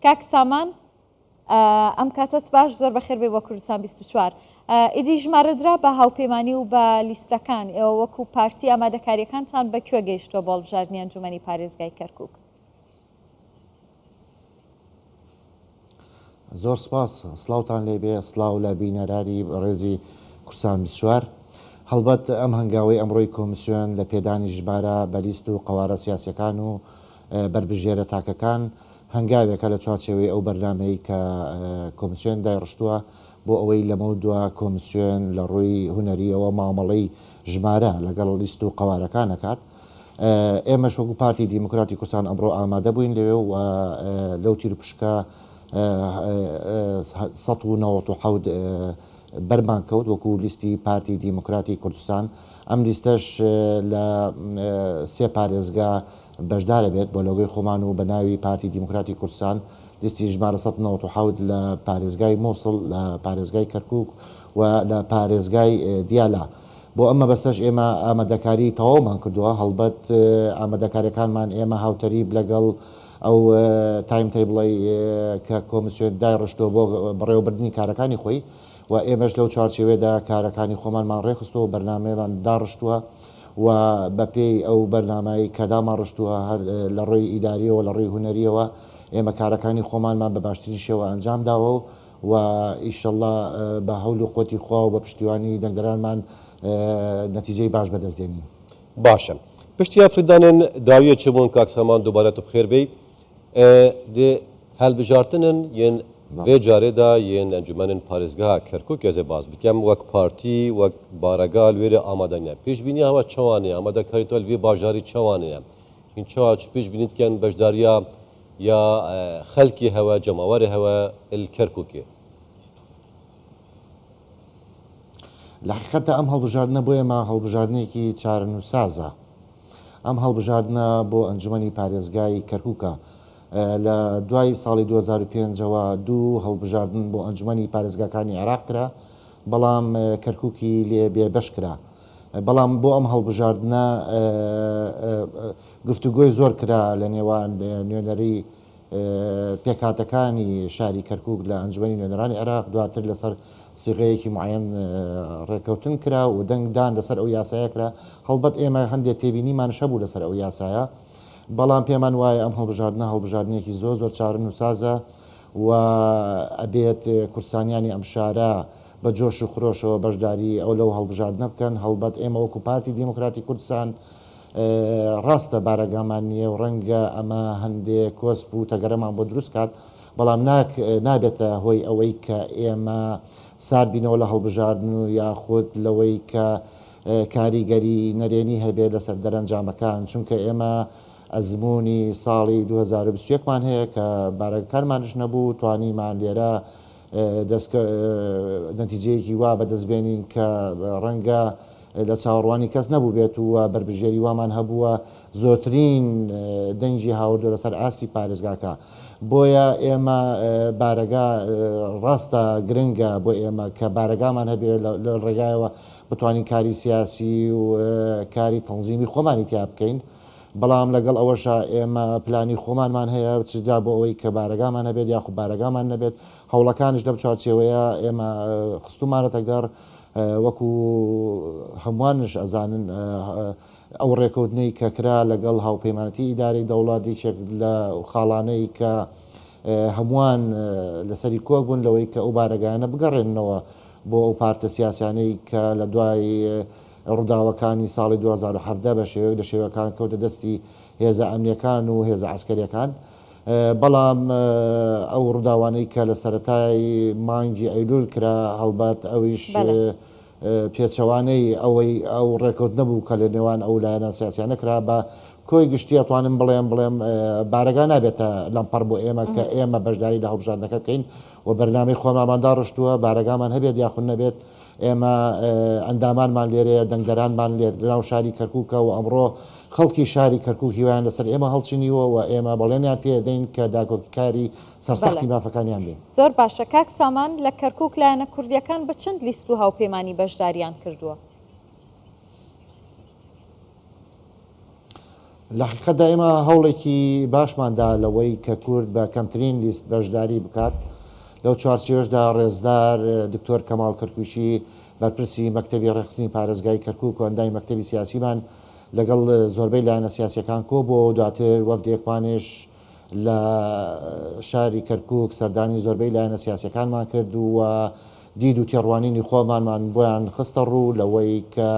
کاک سامان ئەم کاتت باش زۆر بەخێر بێ بۆ کوردستان 24 ئیدی ژمارەدرا بە هاوپەیمانی و بە لیستەکان ئێوە وەکو پارتی ئامادەکاریەکانتان بەکوێ گەیشتۆ بۆ هەڵبژاردننی ئەنجومەنی پارێزگای کەرکووک؟ زۆر سپاس، سلااوتان لێبێ، سلااو لە بینەراری ڕێزی کوردستان 24. هەڵبەت ئەم هەنگاوی ئەمڕۆی کۆمیسیۆن لە پێدانی ژمارە بەلیست و قەوارە سیاسەکان و بربژێرە تاکەکان هەنگاوێکە لە چوارچێوەی ئەو بەرنامەی کە کۆمیسیۆن دایڕشتووە بۆ ئەوەی لەمە دووە کۆمیسیۆن لە ڕووی هوەریەوە مامەڵەی ژمارە لەگەڵ لیست و قەوارەکانەکات. ئێمەش وەکو پارتی دیموکراتی کوردستان ئەمڕۆ ئامادە بووین لەوێ و لەو تیر پشکە 1970 بەرمان کەوت وەکو لیستی پارتی دیموکراتی کوردستان. ئەم لیستەش لە سێ پارێزگا بەشدارە بێت بۆ لەگەی خۆمان و بە ناوی پارتی دیموکراتی کوردستان. لیستی ژمارە 1970 لە پارێزگای مۆسڵ، لە پارێزگای کەرکووک و لە پارێزگای دیالا. بۆ ئەمە بەسەش ئێمە ئامادەکاری تەواومان کردووە. هەڵبەت ئامادەکاریەکانمان ئێمە هاوتەریب لەگەڵ ئەو تایم تیبڵی کە کۆمیسیۆن دایڕشتەوە بۆ بەڕێوەبردننی کارەکانی خۆی و ئێمەش لەو چوارچێوێدا کارەکانی خۆمانمان ڕێخستەوە و بەرنمەیەمان داڕشتووە و بەپێی ئەو بەرنمایی کەدامان ڕشتووە هەر لە ڕێی ئیداریەوە لە ڕێی هوەریەوە ئێمە کارەکانی خۆمانمان بە باشترین شێوە ئەنجام داوە و ئیشەڵڵا بە هەول و قوتی خوا و بە پشتیوانی دەنگدەرانمان نەتیجەی باش بەدەستێنین. باشە پشتی ئەفریدانن داویە چ بوون کاک سامان دووبارەت بخێر بێ دێ هەلبژارتنن یەن vê carêda yên encûmenên parêzgeha Kerkûk ez ê baz bikim wek partî wek baregal wêrê amadaniye pêşbîniya hewa çawan e amadekarî to vê bajarî çawan e hîn çawa çi pêşbînî dikin bejdariya ya xelkî hewe cemawarê hewe il Kerkûkê. لە حقیقەتە ئەم هەڵبژاردنە بۆ ئێمە هەڵبژاردنێکی چارەنووسازە. ئەم هەڵبژاردنە بۆ ئەنجومەنی پارێزگای کەرکووکە لە دوای ساڵی 2005ەوە دوو هەڵبژاردن بۆ ئەنجومەنی پارێزگاکانی عێراق کرا، بەڵام کەرکووکی لێ بێبەش کرا. بەڵام بۆ ئەم هەڵبژاردنە گفتوگۆی زۆر کرا لە نێوان نوێنەری پێکاتەکانی شاری کەرکووک لە ئەنجومەنی نوێنەرانی عێراق. دواتر لەسەر سیغەیەکی معەن ڕێکەوتن کرا و دەنگدان لەسەر ئەو یاسایە کرا. هەڵبەت ئێمە هەندێک تێبینیمان شەبوو لەسەر ئەو یاسایە، بەڵام پێمان وایە ئەم هەڵبژاردنە هەڵبژاردنێکی زۆر چارەنووسازە و ئەبێت کورسانیانی ئەم شارە بە جۆش و خرۆشەوە بەشداری ئەو لەو هەڵبژاردنە بکەن. هەڵبەت ئێمە وەکو پارتی دیموکراتی کوردستان ڕاستە بارەگامان نییە و ڕەنگە ئەمە هەندێک کۆسپ و تەگەرەمان بۆ دروست کات، بەڵام نابێتە هۆی ئەوەی کە ئێمە ساربینەوە لە هەڵبژاردن و یاخود لەوەی کە کاریگەری نەرێنی هەبێت لەسەر دەرەنجامەکان، چونکە ئێمە ئەزمموی ساڵی 2021مان هەیە کە بارەکانمانش نەبوو، توانیمان لێرە نەتیجەیەکی وا بەدەستبێنین کە ڕەنگە لە چاوەڕوانی کەس نەبوو بێت و بربژێری وامان هەبووە زۆرترین دەنگی هاوردۆ لەسەر ئاستی پارێزگاکە. بۆیە ئێمە بارەگا ڕاستە گرنگە بۆ ئێمە کە بارەگامان هەبێت لە ڕێگایەوە بتوانین کاری سیاسی و کاری تەنزیمی خۆمانی تیا بکەین، بەڵام لەگەڵ ئەوەشە ئێمە پلانی خۆمانمان هەیە چدا بۆ ئەوەی کە بارەگامان نەبێت یاخو بارەگامان نەبێت. هەوڵەکانش لەم چوارچێوەیە ئێمە خستومانەتە گەڕ وەکو هەمووانش ئەزانن ئەو ڕێکەوتنەی کە کرا لەگەڵ هاوپەیمانەتی ئیدارەی دەوڵاتی لە خاڵانەی کە هەمووان لەسەری کۆک بوون لەوەی کە ئەو بارەگایانە بگەڕێنەوە بۆ ئەو پارتە سیاسیانەی کە لە دوای ڕووداوەکانی ساڵی 2017 بە شێوەیەک لە شێوەکان کەوتە دەستی هێزە ئەمنیەکان و هێزە عسکەریەکان. بەڵام ئەو ڕووداوانەی کە لە سەرەتای مانگی ئەیلول کرا هەڵبات ئەویش پێچەوانەی ئەو ڕێکەوت نەبوو کە لە نێوان ئەو لایەنە سیاسیانە کرا بە کۆی گشتی ئەتوانم بڵێم بارەگا نابێتە لەمپەر بۆ ئێمە کە ئێمە بەشداری لە هەڵبژاردنەکە بکەین و بەرنامەی خۆماندا ڕشتووە بارەگامان هەبێت یاخود نەبێت. ئێمە ئەندامانمان لێرەیە، دەنگدەرانمان لێر لەناو شاری کەرکووکە و ئەمڕۆ خەڵکی شاری کەرکووک هیوایان لەسەر ئێمە هەڵچینیوە و ئێمە بەڵێنیان پێدەین کە داکۆکاری سەرسەختی مافەکانیان بین. زۆر باشە کاک سامان، لە کەرکووک لایەنە کوردیەکان بە چەند لیست و هاوپەیمانی بەشداریان کردووە؟ لە حقیقەتدا ئێمە هەوڵێکی باشماندا لەوەی کە کورد بە کەمترین لیست بەشداری بکات لەو چوارچێوەشدا ڕێزدار دکتۆر کەماڵ کەرکووشی بەرپرسی مەکتەبی ڕێخستنی پارێزگای کەرکووک و ئەندای مەکتەبی سیاسیمان لەگەڵ زۆربەی لایەنە سیاسیەکان کۆ بۆ دواتر وەفدێکمانش لە شاری کەرکووک سەردانی زۆربەی لایەنە سیاسیەکانمان کرد و دید و تێڕوانینی خۆمانمان بۆیان خستە ڕوو لەوەی کە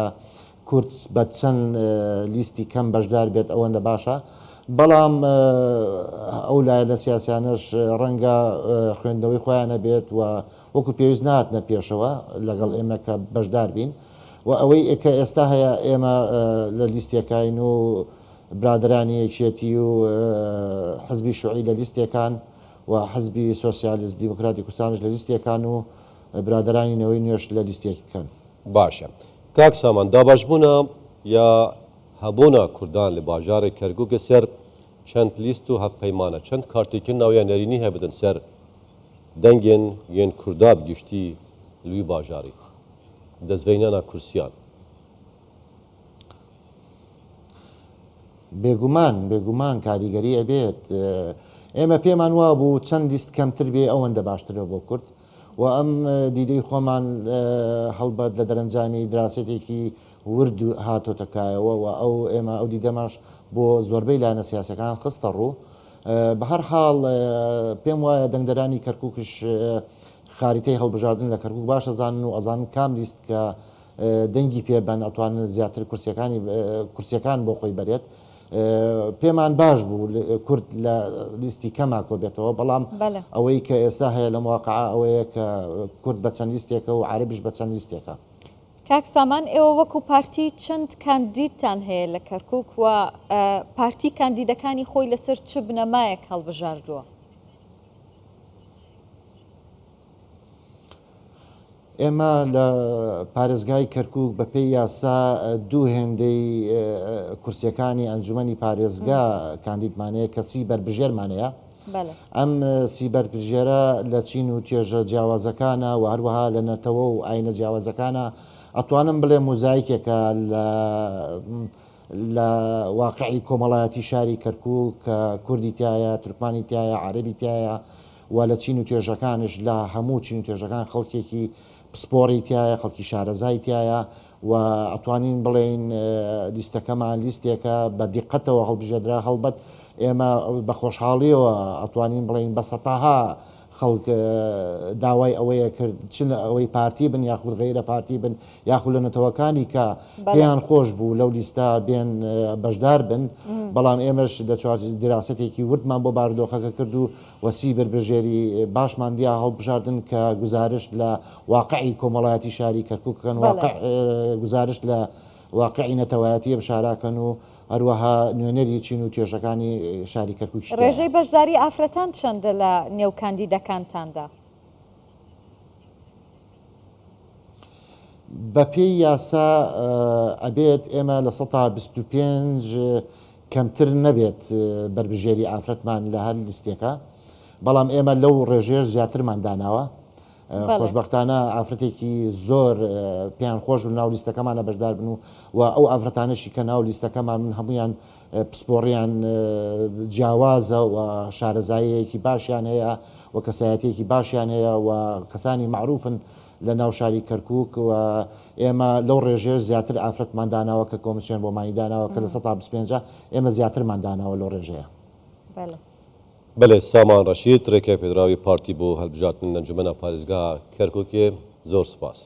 کورد بە چەند لیستی کەم بەشدار بێت ئەوەندە باشە بەڵام ئەو لایەنە سیاسیانش ڕەنگە خوێندنەوەی خۆیانە بێت و وەکو پێویست نهاتنە پێشەوە لەگەڵ ئێمە کە بەشدار بین و ئەوەی کە ئێستا هەیە ئێمە لە لیستێکین و برادرانی یەکێتی و حزبی شوعی لە لیستێکان و حزبی سۆسیالیست دیموکراتی کوردستانش لە لیستێکان و برادرانی نەوەی نوێش لە لیستێکەکەن. باشە کاک سامان دابشبوونە یا هەبوونا کوردان لە باژارێک کەرکووکە سەر چەند لیست و هەفپەیمانە چەند کارتێکن ناویان نەرینی هەبدن سەر دەنگێن یەن کووردا بگشتی لوی باژاری دەستڤینەنا کورسیان بێگومان کاریگەری ئەبێت ئێمە پێمان وا بوو چەند لیست کەمتر بێ ئەوەندە باشترە بۆ کورد و ئەم دیدەی خۆمان هەڵبەت لە دەرەنجامی دراسێتێکی ورد هاتۆتەکایەوە و ئێمە ئەو دیدەماش بۆ زۆربەی لایەنە سیاسەکان خستە ڕوو بە هەر حاڵ پێم وایە دەنگدەرانی کەرکووکش خاریتەی هەڵبژاردن لە کەرکووک باشە زانن و ئەزانن کام لیست کە دەنگی پێبەن ئەتوانن زیاتر کورسیەکان بۆ خۆی بەرێت پێمان باش بوو کورد لە لیستی کەما کۆ بێتەوە بەڵام ئەوەی کە ئێستا هەیە لە مواقع ئەوەیە کە کورد بە چەند لیستێکە و عەرەبیش بە چەند لیستێکە. کاک سامان ئێوە وەکو پارتی چەند کاندیدتان هەیە لە کەرکووک و پارتی کاندیدەکانی خۆی لەسەر چ بنەمایەک هەڵبژاردووە؟ ئێمە لە پارێزگای کەرکووک بە پێی یاسا دوو هێندەی کورسیەکانی ئەنجومەنی پارێزگا کاندیدمانەیە کە سیبەربژێرمانەیە ئەم سیبەربژێرە لە چین و توێژە جیاوازەکانە و هەروەها لە نەتەوە و ئاینە جیاوازەکانە ئەتوانم بڵێ مۆزایکێکە لە واقعی کۆمەڵایەتی شاری کەرکووک کە کوردی تایە تورکمانی تایە عەرەبی تایە و لە چین و توێژەکانش لە هەموو چین و توێژەکان خەڵکێکی پسپۆڕی تایە خەڵکی شارەزای تایە و ئەتوانین بڵێن لیستەکەمان لیستێکە بە دیقەتەوە هەڵبژێدرا هەڵبەت ئێمە بە خۆشحاڵیەوە ئەتوانین بڵێن بە سەتاها خەڵک داوای ئەوەیە کرد چ ئەوەی پارتی بن یاخود غەیرە پارتی بن یاخود لە نەتەوەکانی کە پێیان خۆش بوو لەو لیستا بێن بەشدار بن بەڵام ئێمەش لە دیراستێکی وردمان بۆ بارودۆخەکە کرد و وەسی بربژێری باشمان دیا هەڵبژاردن کە گزارش لە واقعی کۆمەڵایەتی شاری کەرکووکەکەن گزارش لە واقعی نەتەوایەتیە بشاراکەن و هەروەها نوێنەری چین و توێژەکانی شاری کەرکووک. ڕێژەی بەشداری ئافرەتان چەندە لە نێو کاندیدەکانتاندا؟ بە پێی یاسا ئەبێت ئێمە لە 125 کەمتر نەبێت بربژێری ئافرەتمان لە هەر لیستێکە بەڵام ئێمە لەو ڕێژێش زیاترمان داناوە خۆشببختانە ئافرەتێکی زۆر پێیان خۆش و ناو لیستەکەمانە بەشدار بن و ئەو ئافرەتانەشی کە ناو لیستەکەمان من هەمویان پسپۆڕیان جیاوازە و شارەزایەکی باشیان هەیە و کەسایەتێکی باشیان هەیە و کەسانی معروفن لە ناو شاری کەرکووک و ئێمە لەو ڕێژێش زیاتر ئافرەتمان داناوە کە کۆمیسیۆن بۆمانی داناوە کە لە 125 ئێمە زیاترمان داناوە لەو ڕێژەیە. بەێ سامان ڕەشید ڕێکای پێدراوی پارتی بۆ هەڵبژاردن ئەنجومەنە پارێزگا کەرکووکێ زۆر سوپاس.